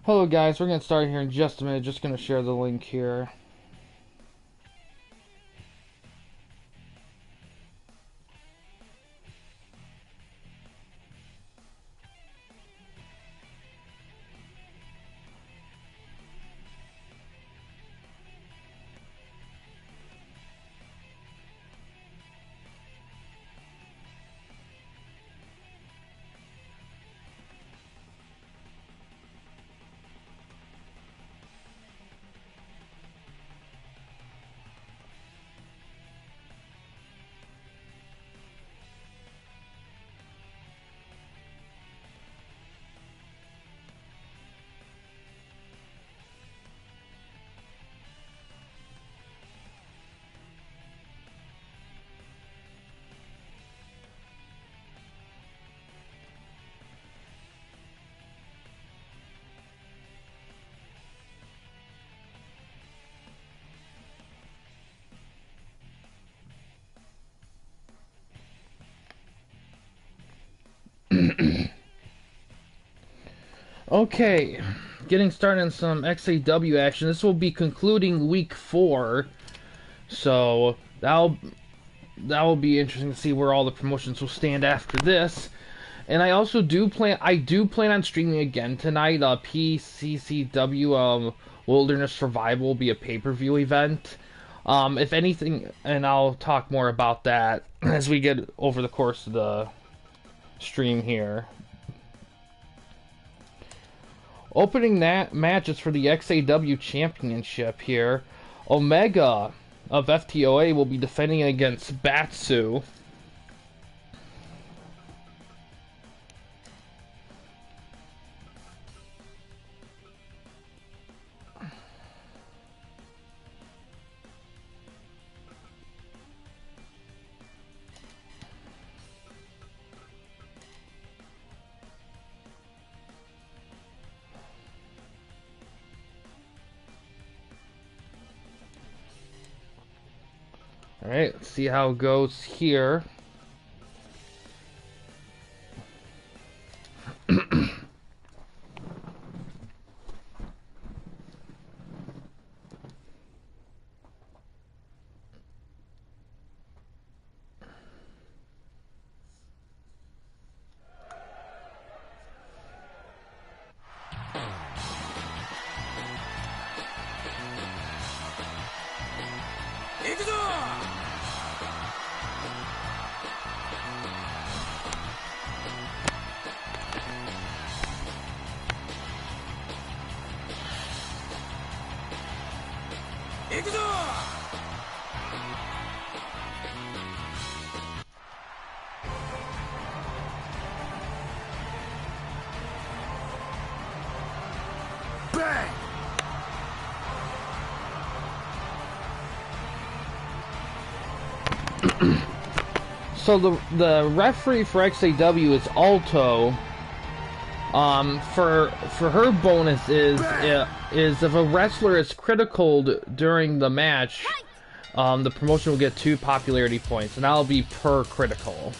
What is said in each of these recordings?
Hello guys, we're going to start here in just a minute. Just going to share the link here. Okay, getting started on some XAW action. This will be concluding week 4, so that will be interesting to see where all the promotions will stand after this. And I also do plan on streaming again tonight. PCCW Wilderness Survival will be a pay-per-view event. If anything, and I'll talk more about that as we get over the course of the stream here. Opening that matches for the XAW Championship here. Omega of FTOA will be defending against Batsu. Alright, let's see how it goes here. So the referee for XAW is Alto. For her bonus is if a wrestler is critical during the match, the promotion will get 2 popularity points, and that'll be per critical.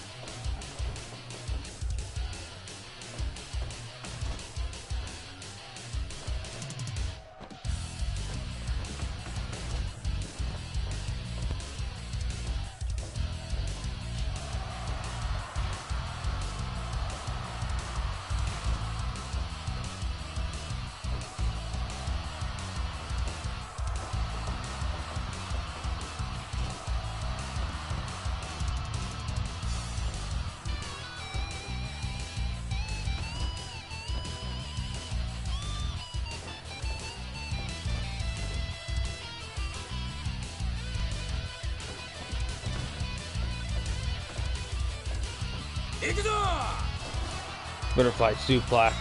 Butterfly suplex.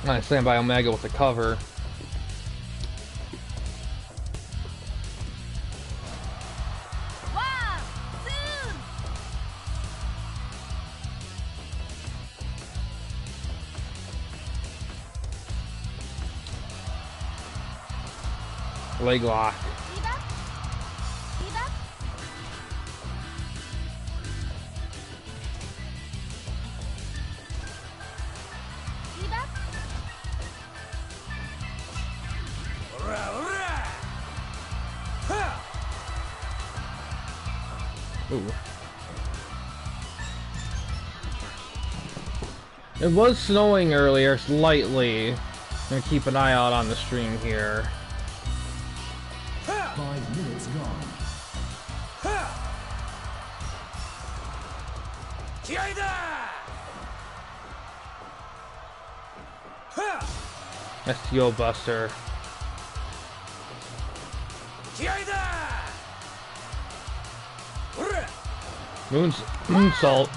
Nice stand by Omega with the cover. Leg lock. Ooh. It was snowing earlier, slightly. I'm gonna keep an eye out on the stream here. 5 minutes gone. STO Buster. Moonsault.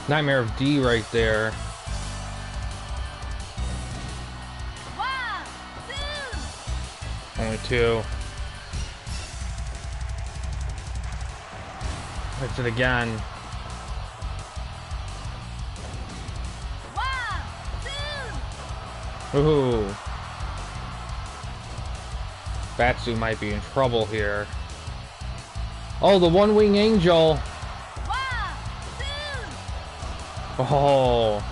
Nightmare of D right there. Only 2. Hits it again. Ooh. Batsu might be in trouble here. Oh, the one-wing angel. Oh.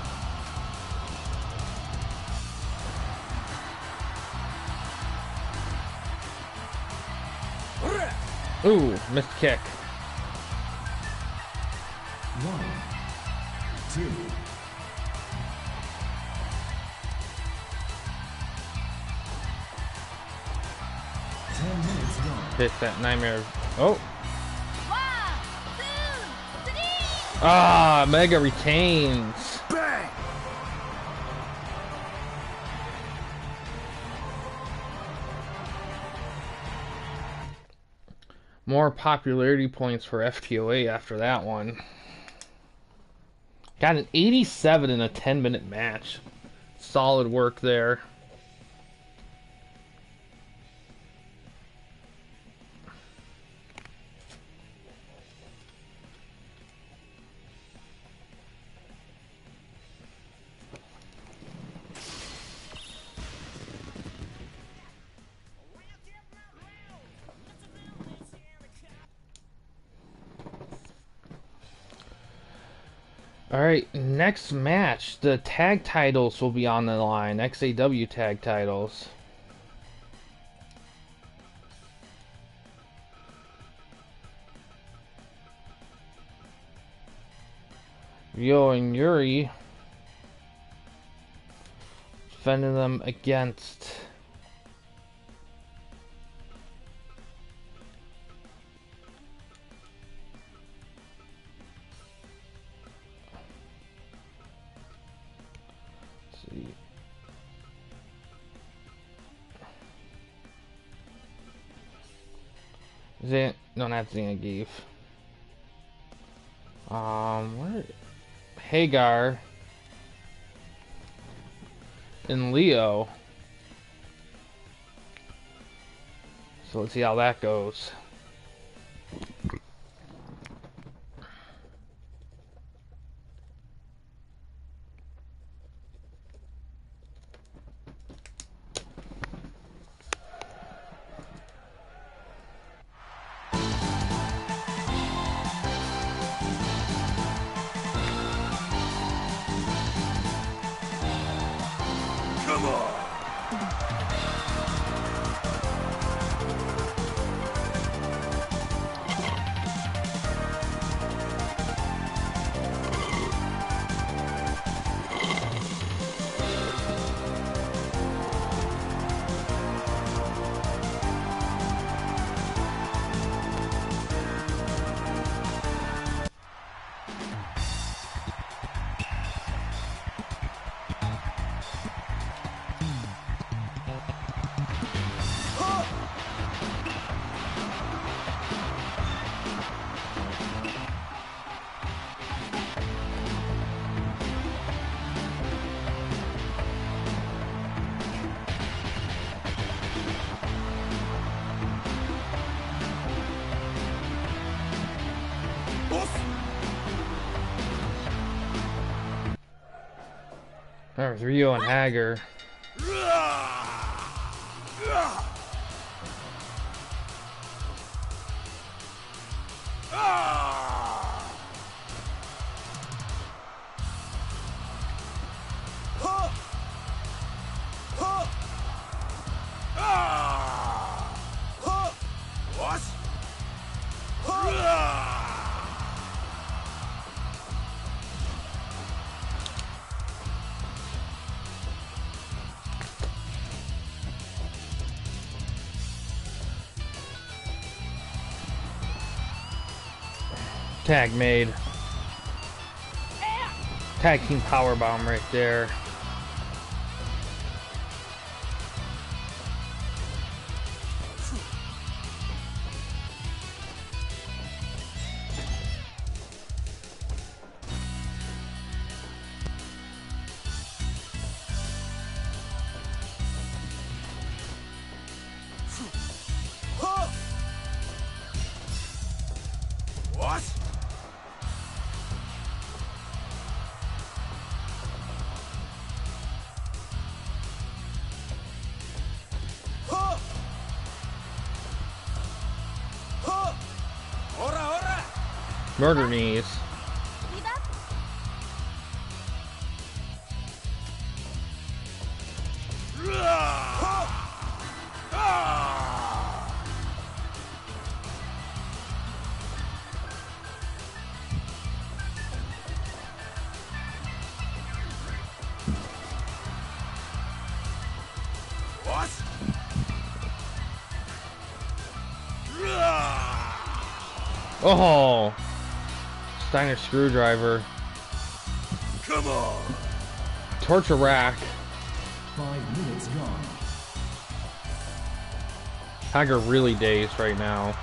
Ooh, missed kick. 1, 2. Hit that nightmare. Oh. Ah, Mega retains. Bang! More popularity points for FTOA after that one. Got an 87 in a 10-minute match. Solid work there. Alright, next match. The tag titles will be on the line. XAW tag titles. Ryo and Yuri defending them against no, not Zangief. Where? Hagar and Leo. So let's see how that goes. Come on! There's Rio and Hager. Tag made. Tag team powerbomb right there. Murder knees. Oh, Steiner screwdriver. Come on. Torture rack. 5 minutes gone. Hager really dazed right now.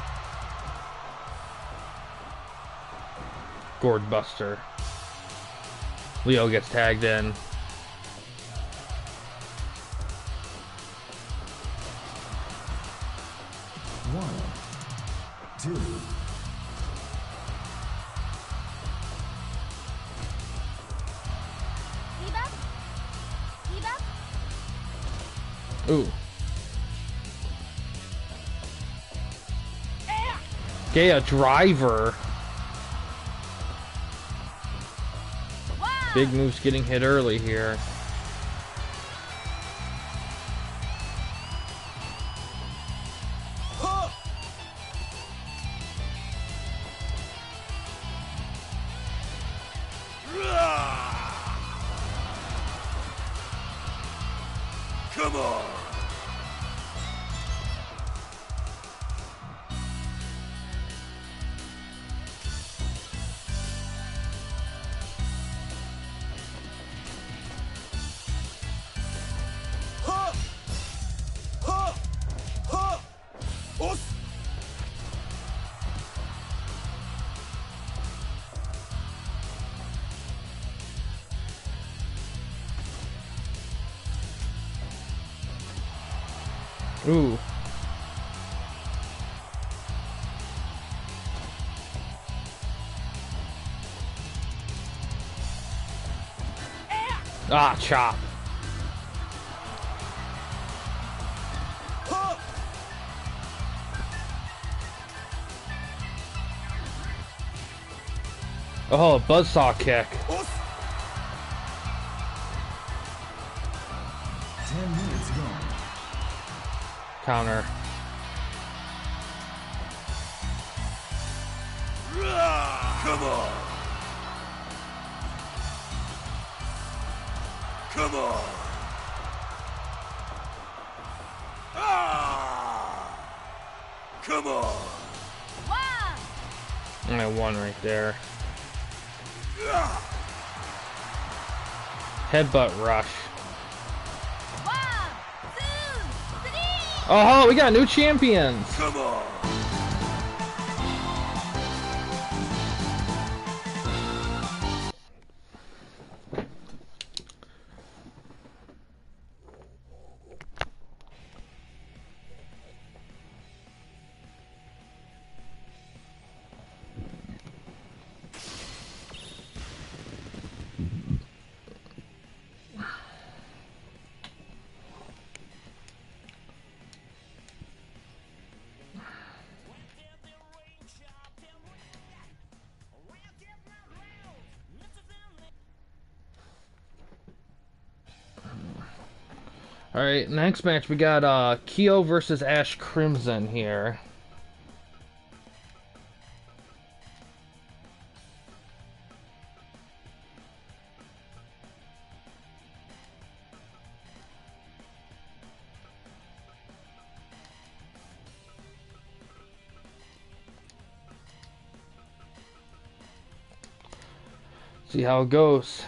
Gourd Buster. Leo gets tagged in. One, two. Ooh. Gaya driver. Big moves getting hit early here. Come on. Ooh. Ah, chop. Oh, buzzsaw kick. 10 minutes gone. Counter. Come on. Come on. Come on. And I won right there. Headbutt rush. Oh, we got new champions. Come on. Alright, next match we got XAW versus Ash Crimson here. See how it goes.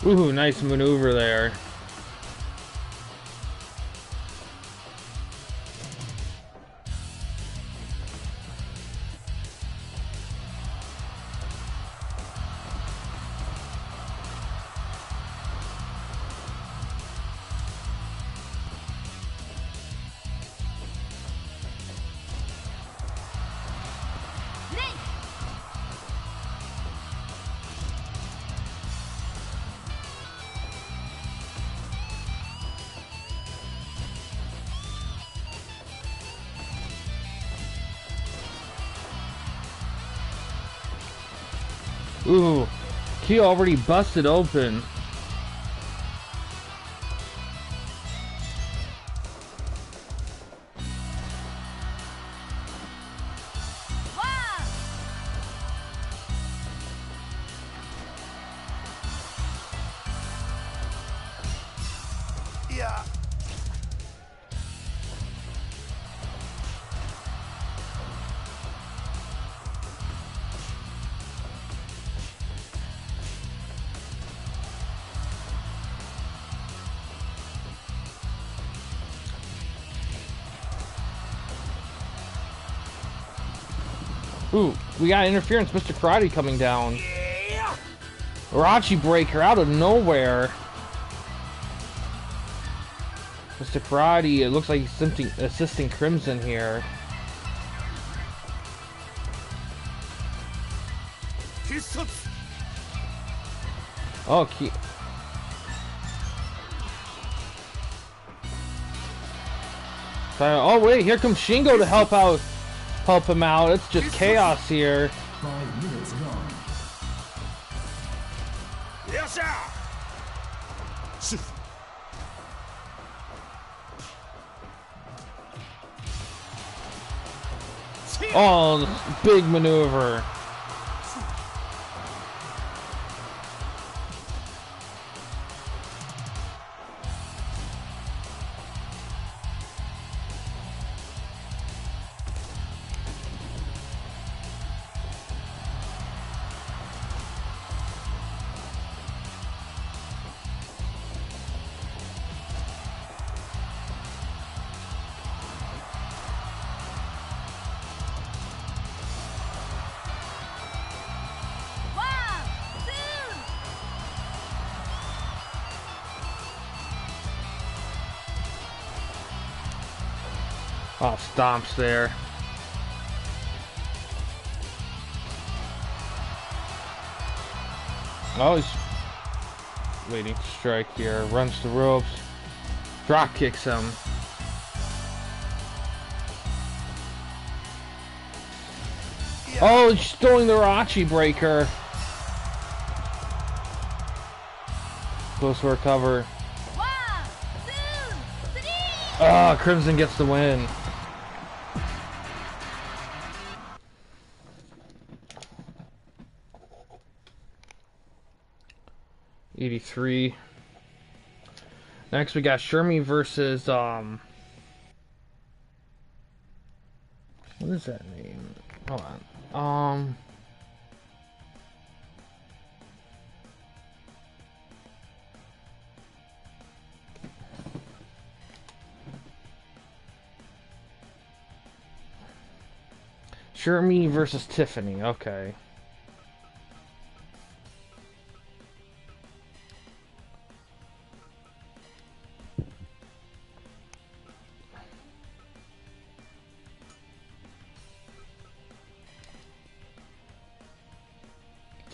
Ooh, nice maneuver there. Ooh, he already busted open. Yeah. Ooh, we got interference. Mr. Karate coming down. Irachi breaker out of nowhere. Mr. Karate, it looks like he's assisting Crimson here. Oh, oh wait, here comes Shingo to help him out. It's just chaos here. 5 minutes gone. Yes, sir. Oh, big maneuver. Oh, stomps there. Oh, he's waiting to strike here. Runs the ropes. Drop kicks him. Oh, he's throwing the Irachi breaker. supposed to recover. 1, 2, 3. Ah, Crimson gets the win. '83. Next we got Shermie versus what is that name? Hold on. Shermie versus Tiffany. Okay.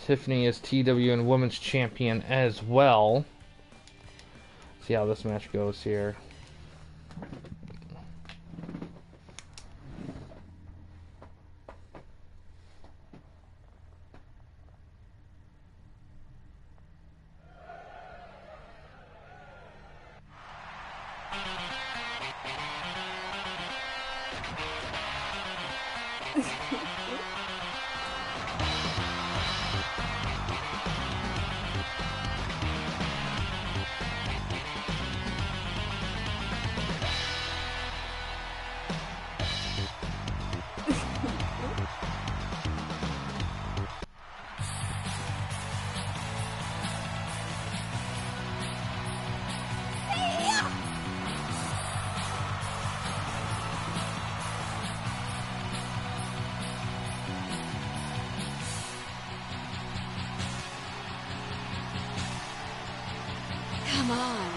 Tiffany is TWN Women's Champion as well. See how this match goes here. Come on.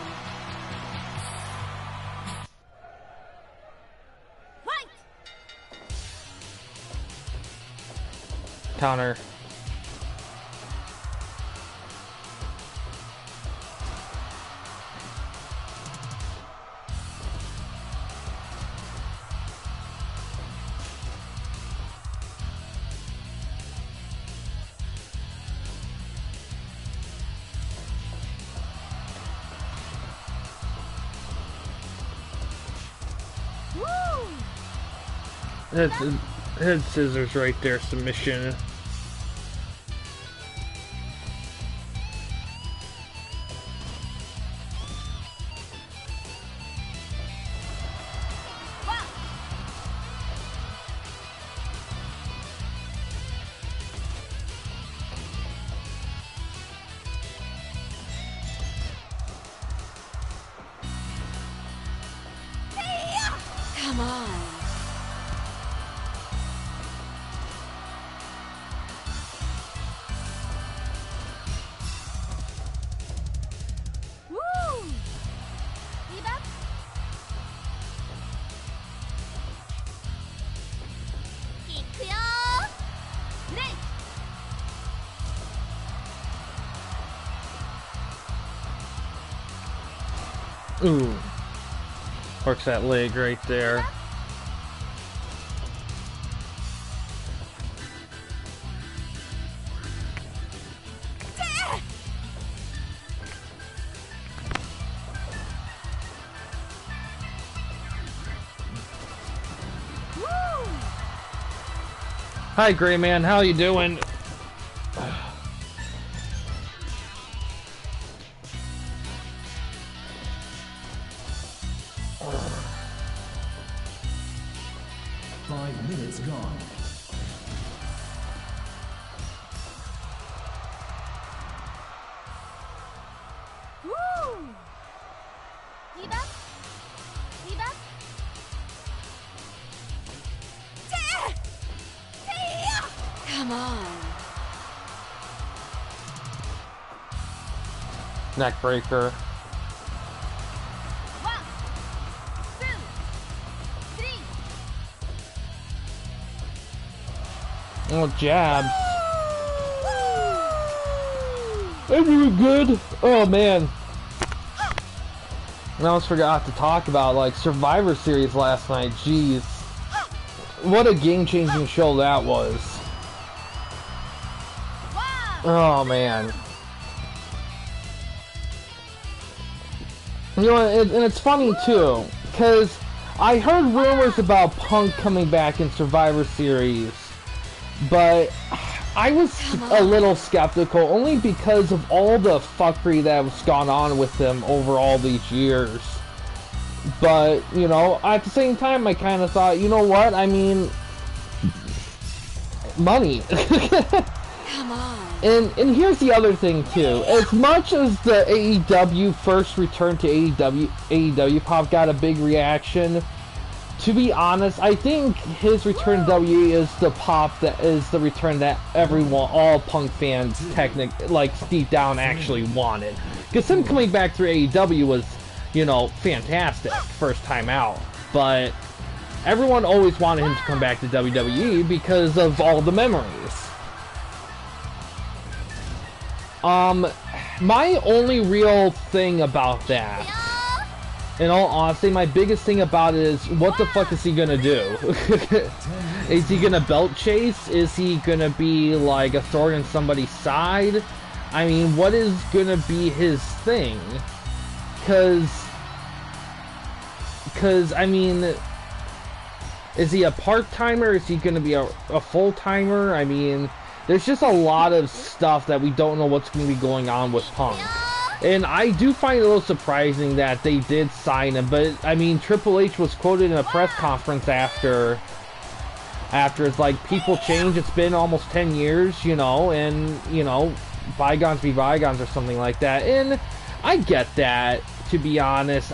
Fight! Counter. Head scissors right there, submission. Come on. Woo! Leave up. Ikuyo! Break! Ooh. Works that leg right there. Woo! Hi, Gray Man. How you doing? Minutes gone. Woo! Leave up. Leave up. Come on. Neck breaker. 1, 2, 3. Oh, jabs. They were good. Oh man. I almost forgot to talk about like Survivor Series last night. Jeez. What a game-changing show that was. Oh man. You know, and it's funny too, because I heard rumors about Punk coming back in Survivor Series, but I was a little skeptical only because of all the fuckery that has gone on with him over all these years. But, you know, at the same time, I kind of thought, you know what? I mean, money. Come on. And here's the other thing too. As much as the AEW first return to AEW Pop got a big reaction, to be honest, I think his return to WWE is the pop that is the return that everyone, all Punk fans, like deep down, actually wanted. Because him coming back through AEW was, you know, fantastic first time out, but everyone always wanted him to come back to WWE because of all the memories. My only real thing about that, in all honesty, my biggest thing about it is, what the fuck is he gonna do? Is he gonna belt chase? Is he gonna be like a thorn in somebody's side? I mean, what is gonna be his thing? Cause I mean, is he a part-timer? Is he gonna be a full-timer? I mean, there's just a lot of stuff that we don't know what's going to be going on with Punk. And I do find it a little surprising that they did sign him, but I mean, Triple H was quoted in a press conference after it's like, people change, it's been almost 10 years, you know, and, you know, bygones be bygones or something like that. And I get that, to be honest.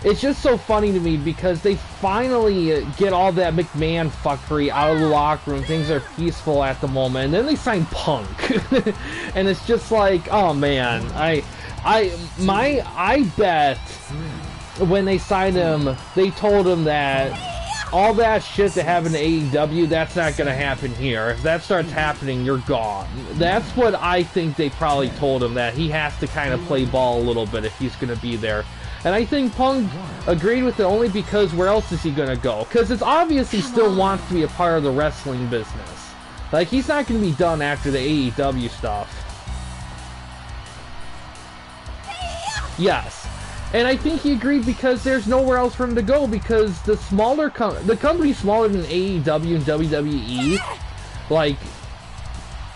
It's just so funny to me because they finally get all that McMahon fuckery out of the locker room. Things are peaceful at the moment, and then they sign Punk, and it's just like, oh man, I bet when they signed him, they told him that all that shit that happened to AEW, that's not gonna happen here. If that starts happening, you're gone. That's what I think they probably told him, that he has to kind of play ball a little bit if he's gonna be there. And I think Punk agreed with it only because where else is he gonna go? Because it's obvious he still wants to be a part of the wrestling business. Like, he's not gonna be done after the AEW stuff. Yes. And I think he agreed because there's nowhere else for him to go, because the company's smaller than AEW and WWE, like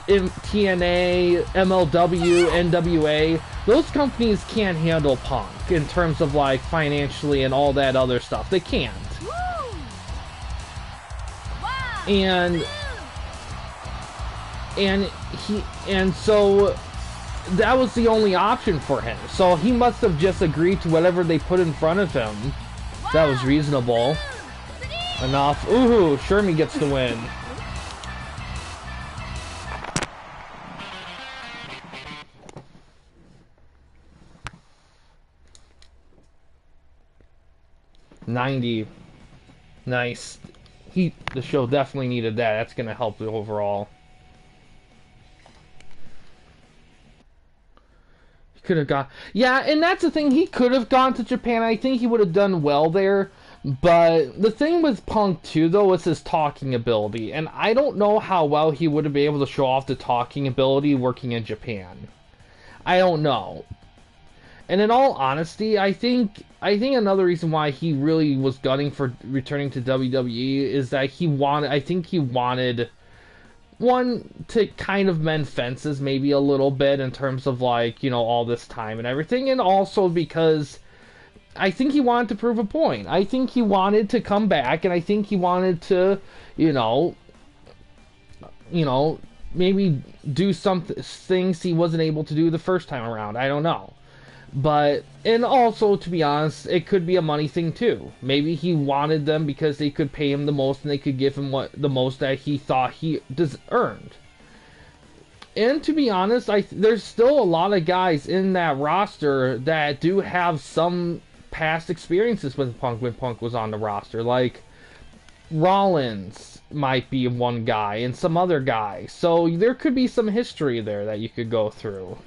in TNA, MLW, NWA, those companies can't handle Punk in terms of like financially and all that other stuff. They can't. And so that was the only option for him. So he must have just agreed to whatever they put in front of him. That was reasonable enough. Ooh, Shermie gets the win. $90. Nice. The show definitely needed that. That's gonna help the overall. He could have gone. Yeah, and that's the thing. He could have gone to Japan. I think he would have done well there. But the thing with Punk too, though, is his talking ability, and I don't know how well he would have been able to show off the talking ability working in Japan. I don't know. And in all honesty, I think another reason why he really was gunning for returning to WWE is that he wanted one, to kind of mend fences maybe a little bit in terms of, like, you know, all this time and everything, and also because I think he wanted to prove a point. I think he wanted to come back, and I think he wanted to, you know, maybe do some things he wasn't able to do the first time around. I don't know. But, and also, to be honest, it could be a money thing too. Maybe he wanted them because they could pay him the most and they could give him the most that he thought he earned. And to be honest, there's still a lot of guys in that roster that do have some past experiences with Punk when Punk was on the roster. Like, Rollins might be one guy and some other guy. So there could be some history there that you could go through.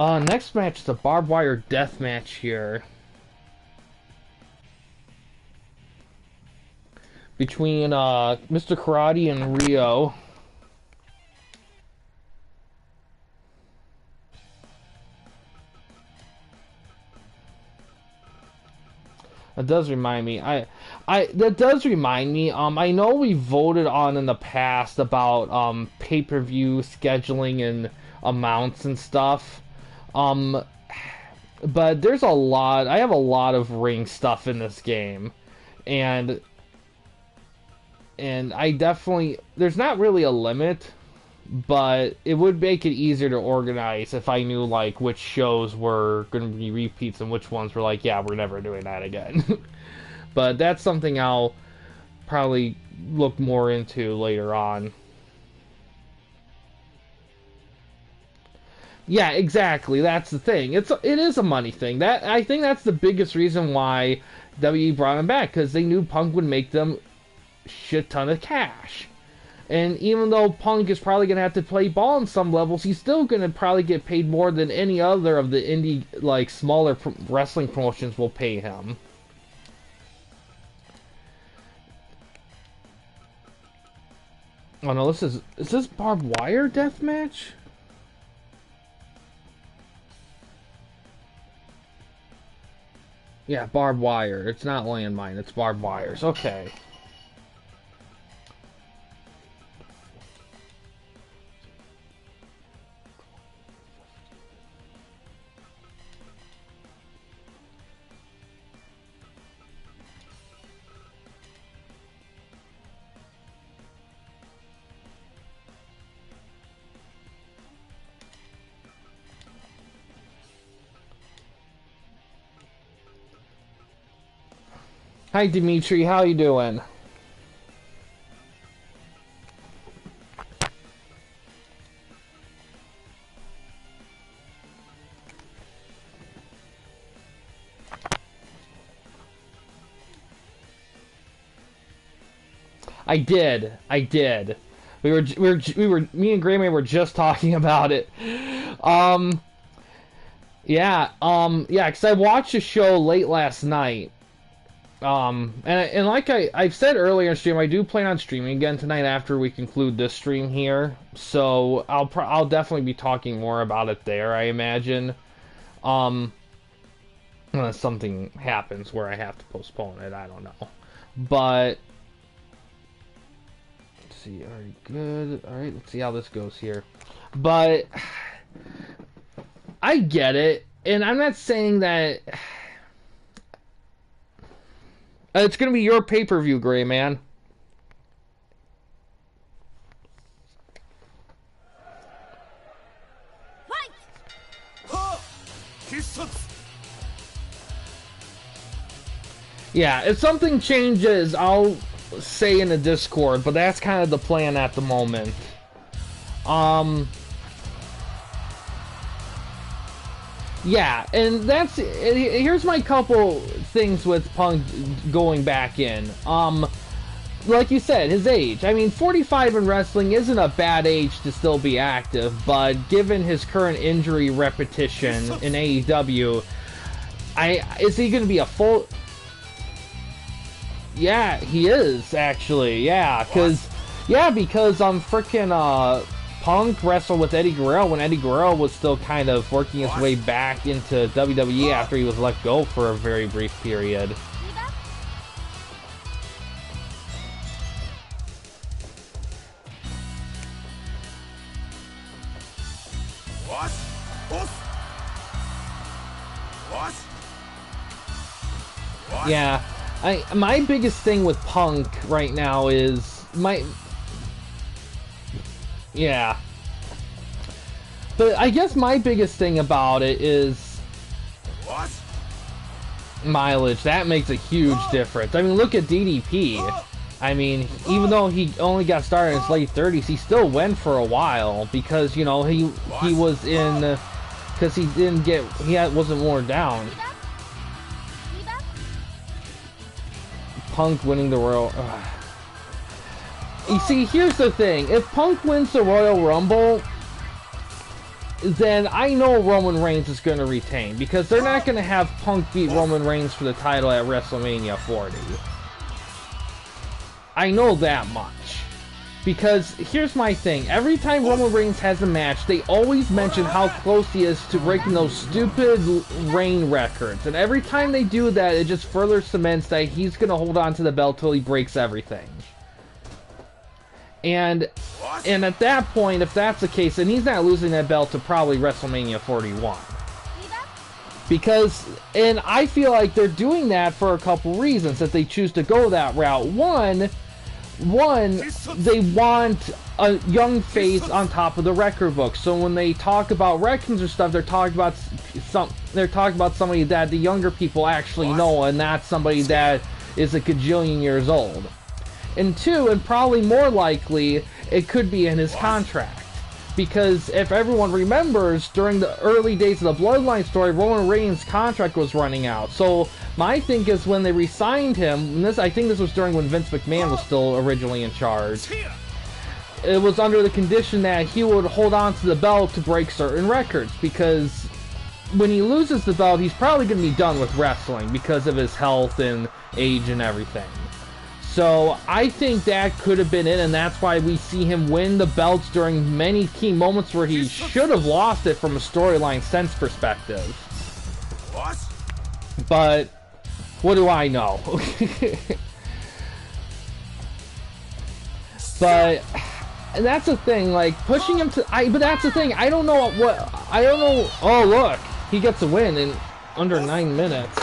Next match is a barbed wire death match here between Mr. Karate and Rio. That does remind me. That does remind me. I know we voted on in the past about pay-per-view scheduling and amounts and stuff. But there's a lot. I have a lot of ring stuff in this game, and I definitely, there's not really a limit, but it would make it easier to organize if I knew like which shows were going to be repeats and which ones were like, yeah, we're never doing that again. But that's something I'll probably look more into later on. Yeah, exactly. That's the thing. It is a money thing. That, I think that's the biggest reason why WWE brought him back, because they knew Punk would make them shit ton of cash. And even though Punk is probably gonna have to play ball on some levels, he's still gonna probably get paid more than any other of the indie, like, smaller wrestling promotions will pay him. Oh no, is this barbed wire deathmatch? Yeah, barbed wire. It's not landmine, it's barbed wires. Okay. Hi Dimitri, how you doing? I did. Me and Grayman were just talking about it. Yeah, because I watched a show late last night. And like I've said earlier in stream, I do plan on streaming again tonight after we conclude this stream here. So I'll definitely be talking more about it there, I imagine. Unless something happens where I have to postpone it, I don't know. But let's see, alright, good. Alright, let's see how this goes here. But I get it, and I'm not saying that it's gonna be your pay-per-view, Gray Man. Yeah, if something changes, I'll say in the Discord, but that's kind of the plan at the moment. Yeah, and here's my couple things with Punk going back in. Like you said, his age. I mean, 45 in wrestling isn't a bad age to still be active, but given his current injury repetition in AEW, is he going to be a full... Yeah, he is, actually. Yeah, because freaking Punk wrestled with Eddie Guerrero when Eddie Guerrero was still kind of working his way back into WWE after he was let go for a very brief period. Yeah, my biggest thing with Punk right now is yeah. But I guess my biggest thing about it is mileage. That makes a huge difference. I mean, look at DDP. I mean, even though he only got started in his late 30s, he still went for a while because, you know, he was in, because he wasn't worn down. Punk winning the Royal... You see, here's the thing. If Punk wins the Royal Rumble, then I know Roman Reigns is going to retain, because they're not going to have Punk beat Roman Reigns for the title at WrestleMania 40. I know that much. Because here's my thing. Every time Roman Reigns has a match, they always mention how close he is to breaking those stupid reign records. And every time they do that, it just further cements that he's going to hold on to the belt till he breaks everything. And at that point, if that's the case, then he's not losing that belt to probably WrestleMania 41. Because, and I feel like they're doing that for a couple reasons, that they choose to go that route. One, they want a young face on top of the record book. So when they talk about records or stuff, they're talking about somebody that the younger people actually know, and not somebody that is a gajillion years old. And two, and probably more likely, it could be in his contract. Because if everyone remembers, during the early days of the Bloodline story, Roman Reigns' contract was running out. So my thing is, when they re-signed him, and I think this was during when Vince McMahon was still originally in charge, it was under the condition that he would hold on to the belt to break certain records. Because when he loses the belt, he's probably going to be done with wrestling because of his health and age and everything. So I think that could have been it, and that's why we see him win the belts during many key moments where he should have lost it from a storyline sense perspective. But what do I know? But and that's the thing, like pushing him to. But that's the thing. I don't know. Oh look, he gets a win in under 9 minutes.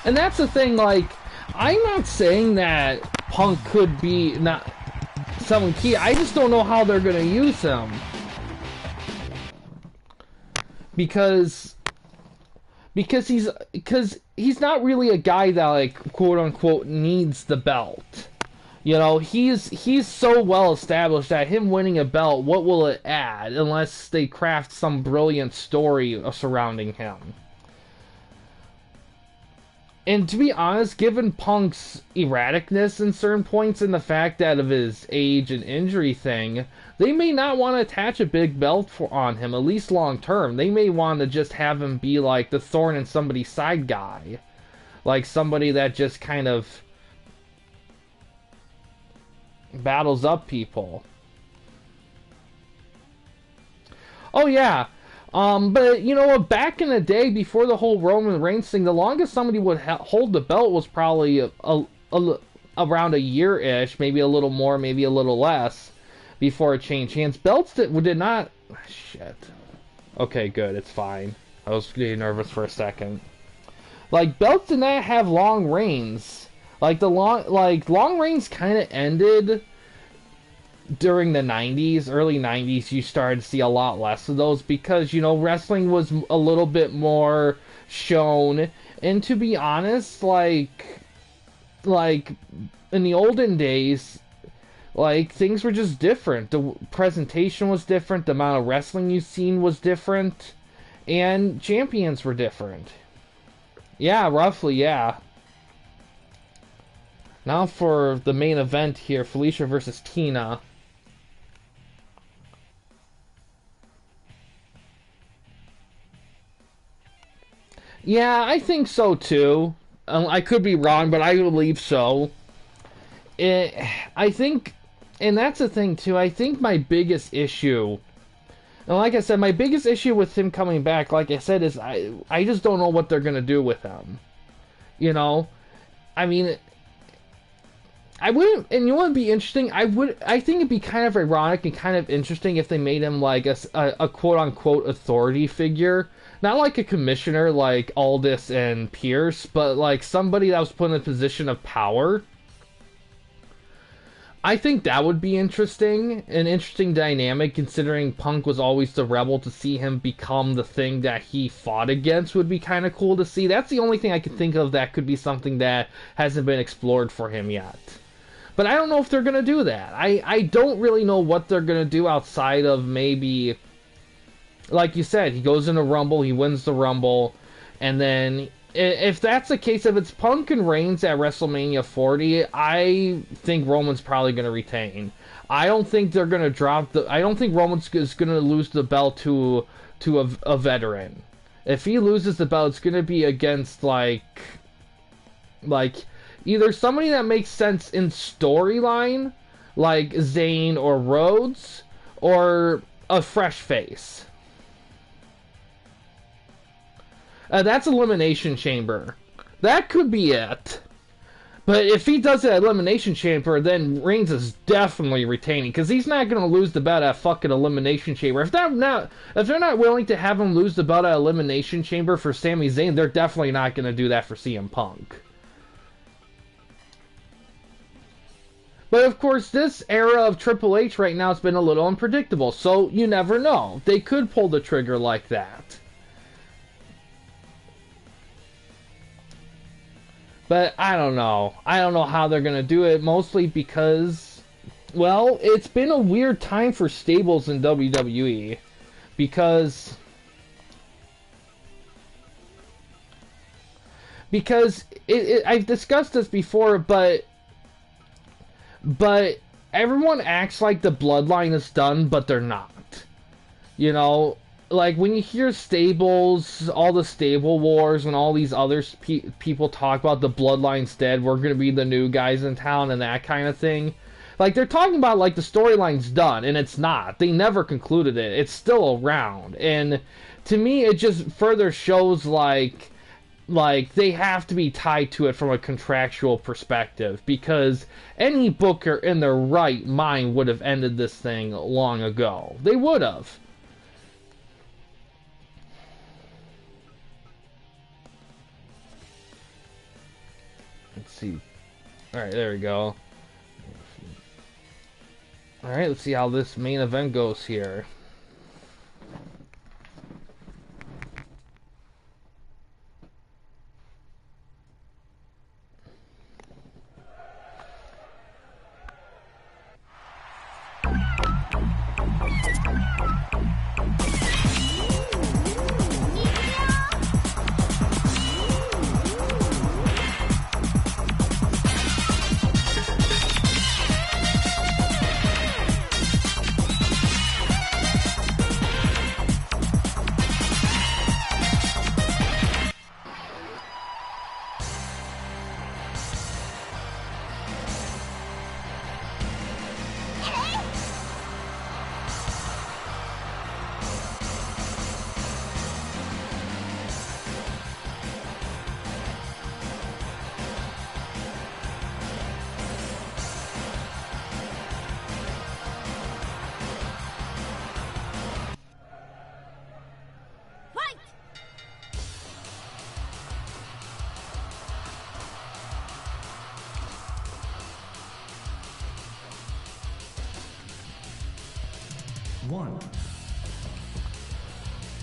And that's the thing, like. I'm not saying that Punk could be not someone key. I just don't know how they're gonna use him. Because he's not really a guy that, like, quote unquote needs the belt. You know, he's so well established that him winning a belt, what will it add unless they craft some brilliant story surrounding him? And to be honest, given Punk's erraticness in certain points and the fact that of his age and injury thing, they may not want to attach a big belt on him, at least long term. They may want to just have him be like the thorn in somebody's side guy. Like somebody that just kind of battles up people. Oh yeah. But you know what? Back in the day, before the whole Roman Reigns thing, the longest somebody would hold the belt was probably around a year-ish, maybe a little more, maybe a little less, before it changed hands. Belts that did not. Shit. Okay, good. It's fine. I was getting nervous for a second. Like belts did not have long reigns. Like long reigns kind of ended. During the 90s, early 90s, you started to see a lot less of those because, you know, wrestling was a little bit more shown. And to be honest, like in the olden days, like, things were just different. The presentation was different, the amount of wrestling you've seen was different, and champions were different. Yeah, roughly, yeah. Now for the main event here, Felicia versus Tina. Yeah, I think so too. I could be wrong, but I believe so. I think, and that's the thing too, I think my biggest issue, and like I said, my biggest issue with him coming back, like I said, is I just don't know what they're going to do with him. You know? I mean, I wouldn't, and you want to be interesting, I think it'd be kind of ironic and kind of interesting if they made him like a quote-unquote authority figure. Not like a commissioner like Aldis and Pierce, but like somebody that was put in a position of power. I think that would be interesting, an interesting dynamic, considering Punk was always the rebel. To see him become the thing that he fought against would be kind of cool to see. That's the only thing I can think of that could be something that hasn't been explored for him yet. But I don't know if they're going to do that. I don't really know what they're going to do outside of maybe, like you said, he goes in a Rumble, he wins the Rumble, and then if that's the case, if it's Punk and Reigns at WrestleMania 40, I think Roman's probably going to retain. I don't think they're going to drop the. I don't think Roman's is going to lose the belt to a veteran. If he loses the belt, it's going to be against like either somebody that makes sense in storyline, like Zayn or Rhodes, or a fresh face. That's Elimination Chamber. That could be it. But if he does it at Elimination Chamber, then Reigns is definitely retaining, because he's not going to lose the belt at fucking Elimination Chamber. If they're not willing to have him lose the belt at Elimination Chamber for Sami Zayn, they're definitely not going to do that for CM Punk. But of course, this era of Triple H right now has been a little unpredictable, so you never know. They could pull the trigger like that. But I don't know. I don't know how they're going to do it, mostly because, well, it's been a weird time for stables in WWE. Because I've discussed this before, but everyone acts like the bloodline is done, but they're not. You know, like when you hear stables, all the stable wars, and all these other people talk about the bloodline's dead, we're gonna be the new guys in town, and that kind of thing. Like, they're talking about like the storyline's done, and it's not. They never concluded it. It's still around, and to me, it just further shows like they have to be tied to it from a contractual perspective, because any booker in their right mind would have ended this thing long ago. They would have. Let's see. Alright, there we go. Alright, let's see how this main event goes here.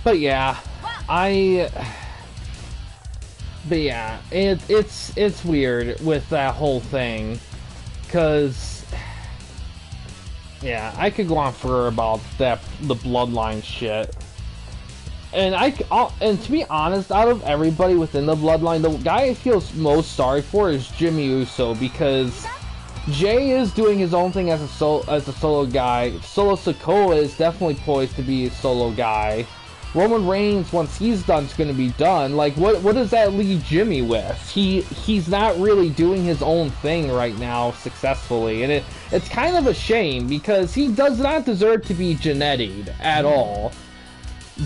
But yeah, it's weird with that whole thing, cause yeah, I could go on for about the bloodline shit, and and to be honest, out of everybody within the bloodline, the guy I feel most sorry for is Jimmy Uso, because Jay is doing his own thing as a solo guy. Solo Sikoa is definitely poised to be a solo guy. Roman Reigns, once he's done, is going to be done. Like, what does that leave Jimmy with? He's not really doing his own thing right now successfully, and it's kind of a shame, because he does not deserve to be Janetti'd at all.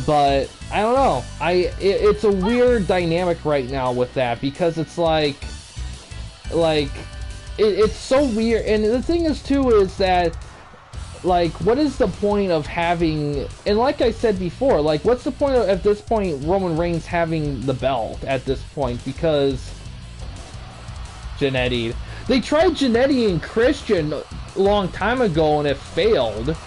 But I don't know. It's a weird dynamic right now with that, because it's it's so weird. And the thing is too is that, like, what is the point of having, and like I said before, like, what's the point of, at this point, Roman Reigns having the belt at this point? Because Jannetty, they tried Jannetty and Christian a long time ago, and it failed,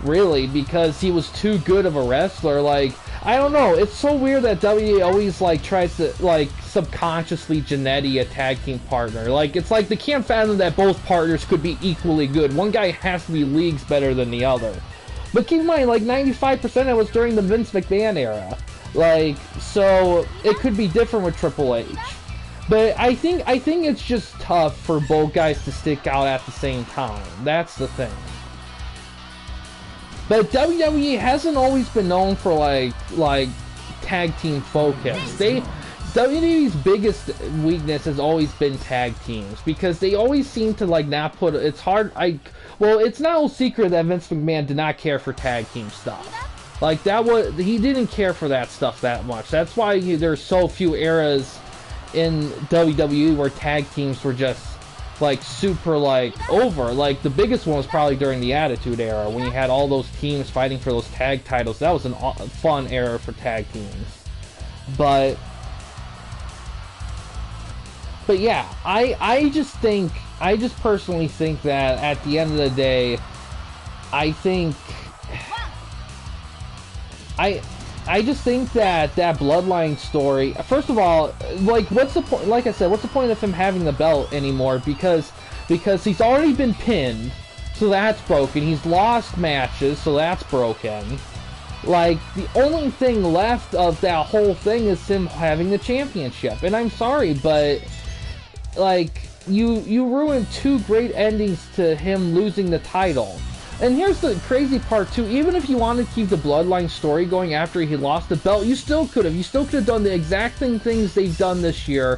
really, because he was too good of a wrestler. Like, I don't know, it's so weird that WWE always, like, tries to, like, subconsciously Jannetty a tag team partner. Like, it's like they can't fathom that both partners could be equally good. One guy has to be leagues better than the other. But keep in mind, like, 95% of it was during the Vince McMahon era. Like, so it could be different with Triple H. But I think it's just tough for both guys to stick out at the same time. That's the thing. But WWE hasn't always been known for like tag team focus. WWE's biggest weakness has always been tag teams because they always seem to like not put. It's hard. Well, it's no secret that Vince McMahon did not care for tag team stuff. Like he didn't care for that stuff that much. That's why there's so few eras in WWE where tag teams were just like super like over. Like the biggest one was probably during the Attitude Era when you had all those teams fighting for those tag titles. That was a fun era for tag teams. But yeah, I just personally think that at the end of the day, I just think that Bloodline story, first of all, like, what's the point, like I said, what's the point of him having the belt anymore? Because he's already been pinned, so that's broken. He's lost matches, so that's broken. Like, the only thing left of that whole thing is him having the championship. And I'm sorry, but, like, you ruined two great endings to him losing the title. And here's the crazy part, too. Even if you wanted to keep the Bloodline story going after he lost the belt, you still could have. You still could have done the exact same things they've done this year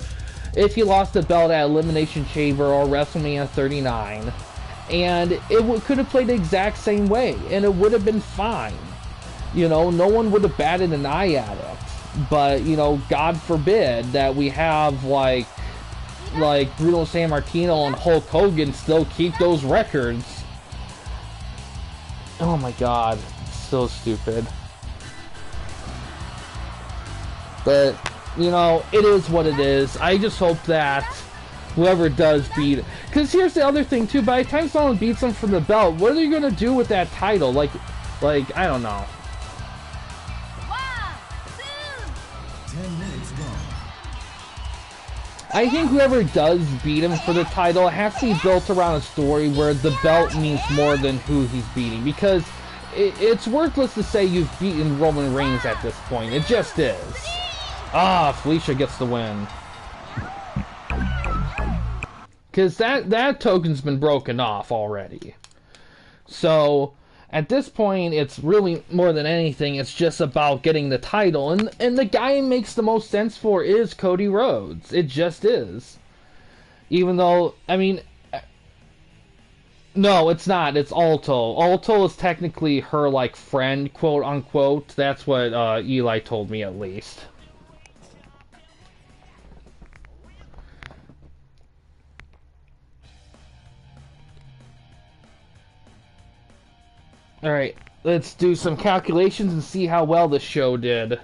if he lost the belt at Elimination Chamber or WrestleMania 39. And it could have played the exact same way, and it would have been fine. You know, no one would have batted an eye at it. But, you know, God forbid that we have, like Bruno Sammartino and Hulk Hogan still keep those records. Oh my god, so stupid. But, you know, it is what it is. I just hope that whoever does beat it. Because here's the other thing, too. By the time someone beats him for the belt, what are you going to do with that title? Like, I don't know. 10 minutes gone. I think whoever does beat him for the title has to be built around a story where the belt means more than who he's beating. Because it's worthless to say you've beaten Roman Reigns at this point. It just is. Ah, Felicia gets the win. Because that token's been broken off already. So, at this point, it's really, more than anything, it's just about getting the title. And the guy it makes the most sense for is Cody Rhodes. It just is. Even though, I mean... No, it's not. It's Alto. Alto is technically her, like, friend, quote-unquote. That's what Eli told me, at least. Alright, let's do some calculations and see how well the show did.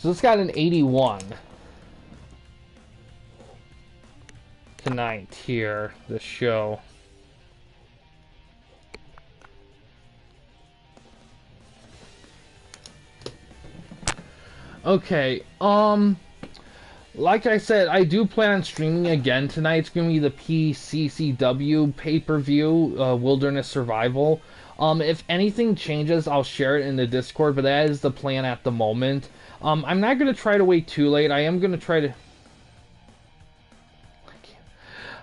So this got an 81 tonight here, this show. Okay, like I said, I do plan on streaming again tonight. It's going to be the PCCW pay-per-view, Wilderness Survival. If anything changes, I'll share it in the Discord, but that is the plan at the moment. I'm not going to try to wait too late. I am going to try to...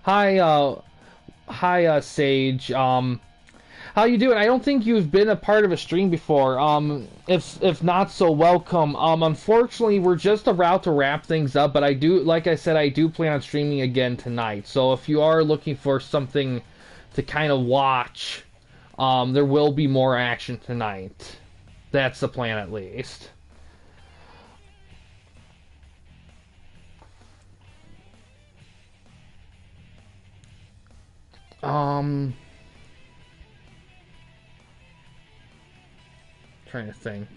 Hi, Sage. How you doing? I don't think you've been a part of a stream before. If not, so welcome. Unfortunately, we're just about to wrap things up, but I do, like I said, I do plan on streaming again tonight. So if you are looking for something to kind of watch, there will be more action tonight. That's the plan, at least. Trying to think.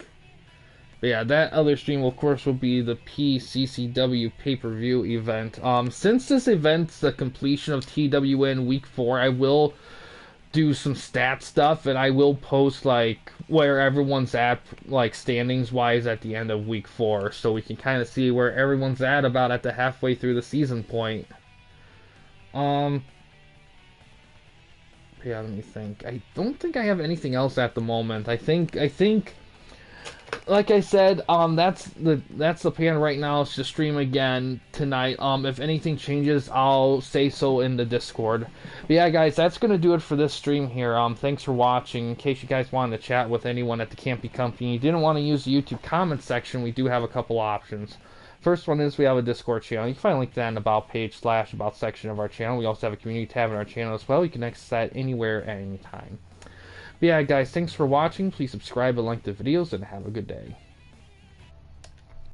But yeah, that other stream, of course, will be the PCCW pay-per-view event. Since this event's the completion of TWN Week 4, I will do some stat stuff, and I will post, like, where everyone's at, like, standings-wise at the end of Week 4, so we can kind of see where everyone's at about at the halfway through the season point. Yeah, let me think. I don't think I have anything else at the moment. I think like I said, that's the plan right now is to stream again tonight. If anything changes, I'll say so in the Discord. But yeah, guys, that's gonna do it for this stream here. Thanks for watching. In case you guys wanted to chat with anyone at the Campy Company, you didn't want to use the YouTube comment section, we do have a couple options. First one is we have a Discord channel. You can find a link to that in the About page / About section of our channel. We also have a community tab in our channel as well. You can access that anywhere at any time. But yeah, guys, thanks for watching. Please subscribe and like the videos, and have a good day.